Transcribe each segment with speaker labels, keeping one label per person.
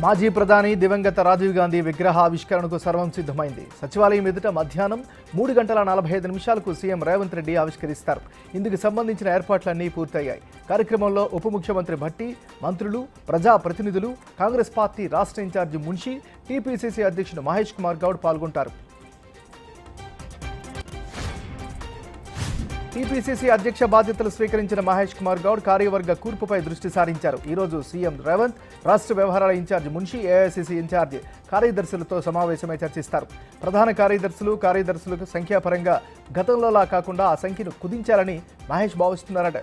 Speaker 1: మాజీ ప్రధాని దివంగత రాజీవ్ గాంధీ విగ్రహావిష్కరణకు సర్వం సిద్ధమైంది. సచివాలయం ఎదుట మధ్యాహ్నం 3:45 సీఎం రేవంత్ రెడ్డి ఆవిష్కరిస్తారు. ఇందుకు సంబంధించిన ఏర్పాట్లన్నీ పూర్తయ్యాయి. కార్యక్రమంలో ఉప ముఖ్యమంత్రి భట్టి, మంత్రులు, ప్రజాప్రతినిధులు, కాంగ్రెస్ పార్టీ రాష్ట్ర ఇన్ఛార్జి మున్షి, టీపీసీసీ అధ్యక్షుడు మహేష్ కుమార్ గౌడ్ పాల్గొంటారు. టీపీసీసీ అధ్యక్ష బాధ్యతలు స్వీకరించిన మహేష్ కుమార్ గౌడ్ కార్యవర్గ కూర్పుపై దృష్టి సారించారు. ఈ రోజు సీఎం రేవంత్, రాష్ట్ర వ్యవహారాల ఇన్ఛార్జి మున్షి, ఏఐసీసీ ఇన్ఛార్జి కార్యదర్శులతో సమావేశమై చర్చిస్తారు. ప్రధాన కార్యదర్శులకు సంఖ్యాపరంగా గతంలోలా కాకుండా ఆ సంఖ్యను కుదించాలని మహేష్ భావిస్తున్నారట.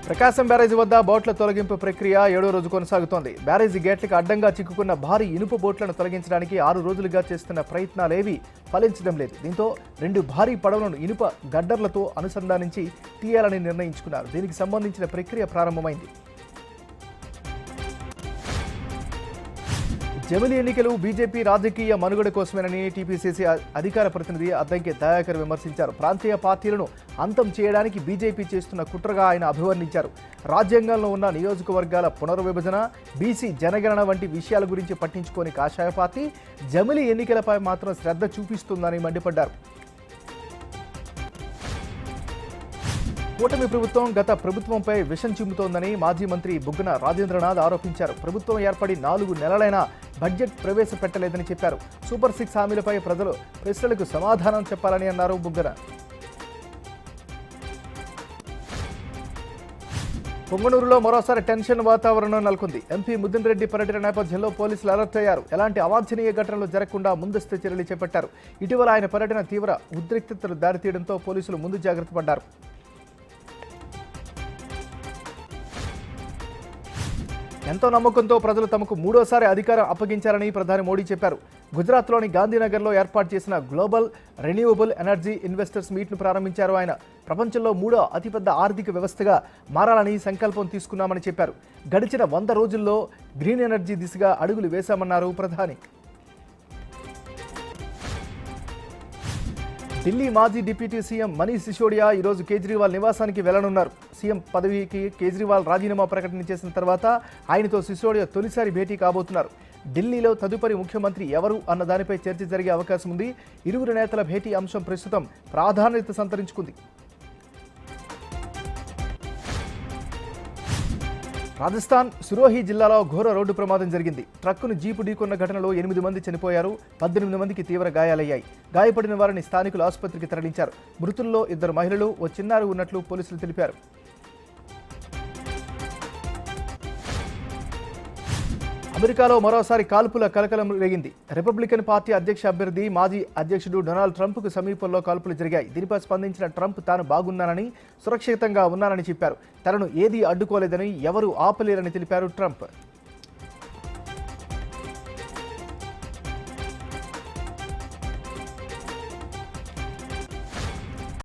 Speaker 1: ప్రకాశం బ్యారేజీ వద్ద బోట్ల తొలగింపు ప్రక్రియ 7వ రోజు కొనసాగుతోంది. బ్యారేజీ గేట్లకు అడ్డంగా చిక్కుకున్న భారీ ఇనుప బోట్లను తొలగించడానికి 6 రోజులుగా చేస్తున్న ప్రయత్నాలేవీ ఫలించడం లేదు. దీంతో 2 భారీ పడవలను ఇనుప గడ్డర్లతో అనుసంధానించి తీయాలని నిర్ణయించుకున్నారు. దీనికి సంబంధించిన ప్రక్రియ ప్రారంభమైంది. జమిలి ఎన్నికలు బీజేపీ రాజకీయ మనుగడ కోసమేనని టీపీసీసీ అధికార ప్రతినిధి అద్దంకి దయాకర్ విమర్శించారు. ప్రాంతీయ పార్టీలను అంతం చేయడానికి బీజేపీ చేస్తున్న కుట్రగా ఆయన అభివర్ణించారు. రాజ్యాంగంలో ఉన్న నియోజకవర్గాల పునర్విభజన, బీసీ జనగణన వంటి విషయాల గురించి పట్టించుకోని కాషాయ పార్టీ జమిలి ఎన్నికలపై మాత్రం శ్రద్ధ చూపిస్తుందని మండిపడ్డారు. కూటమి ప్రభుత్వం గత ప్రభుత్వంపై విషం చిమ్ముతోందని మాజీ మంత్రి బుగ్గన రాజేంద్రనాథ్ ఆరోపించారు. ప్రభుత్వం ఏర్పడి 4 నెలలైనా బడ్జెట్ ప్రవేశపెట్టలేదని చెప్పారు. సూపర్ 6 హామీలపై ప్రజలు ప్రశ్నలకు సమాధానం చెప్పాలని అన్నారు బుగ్గన. పొంగనూరులో మరోసారి టెన్షన్ వాతావరణం నెలకొంది. ఎంపీ ముదిన్ రెడ్డి పర్యటన నేపథ్యంలో పోలీసులు అలర్ట్ అయ్యారు. ఎలాంటి అవాంఛనీయ ఘటనలు జరగకుండా ముందస్తు చర్యలు చేపట్టారు. ఇటీవల ఆయన పర్యటన తీవ్ర ఉద్రిక్తతలు దారితీయడంతో పోలీసులు ముందు జాగ్రత్త పడ్డారు. ఎంతో నమ్మకంతో ప్రజలు తమకు 3వసారి అధికారం అప్పగించారని ప్రధాని మోడీ చెప్పారు. గుజరాత్లోని గాంధీనగర్లో ఏర్పాటు చేసిన గ్లోబల్ రెన్యూవబుల్ ఎనర్జీ ఇన్వెస్టర్స్ మీట్ను ప్రారంభించారు ఆయన. ప్రపంచంలో 3వ అతిపెద్ద ఆర్థిక వ్యవస్థగా మారాలని సంకల్పం తీసుకున్నామని చెప్పారు. గడిచిన 100 రోజుల్లో గ్రీన్ ఎనర్జీ దిశగా అడుగులు వేశామన్నారు ప్రధాని. ఢిల్లీ మాజీ డిప్యూటీ సీఎం మనీష్ సిసోడియా ఈరోజు కేజ్రీవాల్ నివాసానికి వెళ్లనున్నారు. సీఎం పదవికి కేజ్రీవాల్ రాజీనామా ప్రకటన చేసిన తర్వాత ఆయనతో సిసోడియా తొలిసారి భేటీ కాబోతున్నారు. ఢిల్లీలో తదుపరి ముఖ్యమంత్రి ఎవరు అన్న దానిపై చర్చ జరిగే అవకాశం ఉంది. ఇరువురు నేతల భేటీ అంశం ప్రస్తుతం ప్రాధాన్యత సంతరించుకుంది. రాజస్థాన్ సిరోహి జిల్లాలో ఘోర రోడ్డు ప్రమాదం జరిగింది. ట్రక్కును జీపు ఢీకొన్న ఘటనలో 8 మంది చనిపోయారు, 18 మందికి తీవ్ర గాయాలయ్యాయి. గాయపడిన వారిని స్థానికులు ఆసుపత్రికి తరలించారు. మృతుల్లో 2 మహిళలు, ఓ చిన్నారి ఉన్నట్లు పోలీసులు తెలిపారు. అమెరికాలో మరోసారి కాల్పుల కలకలం రేగింది. రిపబ్లికన్ పార్టీ అధ్యక్ష అభ్యర్థి మాజీ అధ్యక్షుడు డొనాల్డ్ ట్రంప్కు సమీపంలో కాల్పులు జరిగాయి. దీనిపై స్పందించిన ట్రంప్ తాను బాగున్నానని, సురక్షితంగా ఉన్నానని చెప్పారు. తనను ఏదీ అడ్డుకోలేదని, ఎవరూ ఆపలేరని తెలిపారు ట్రంప్.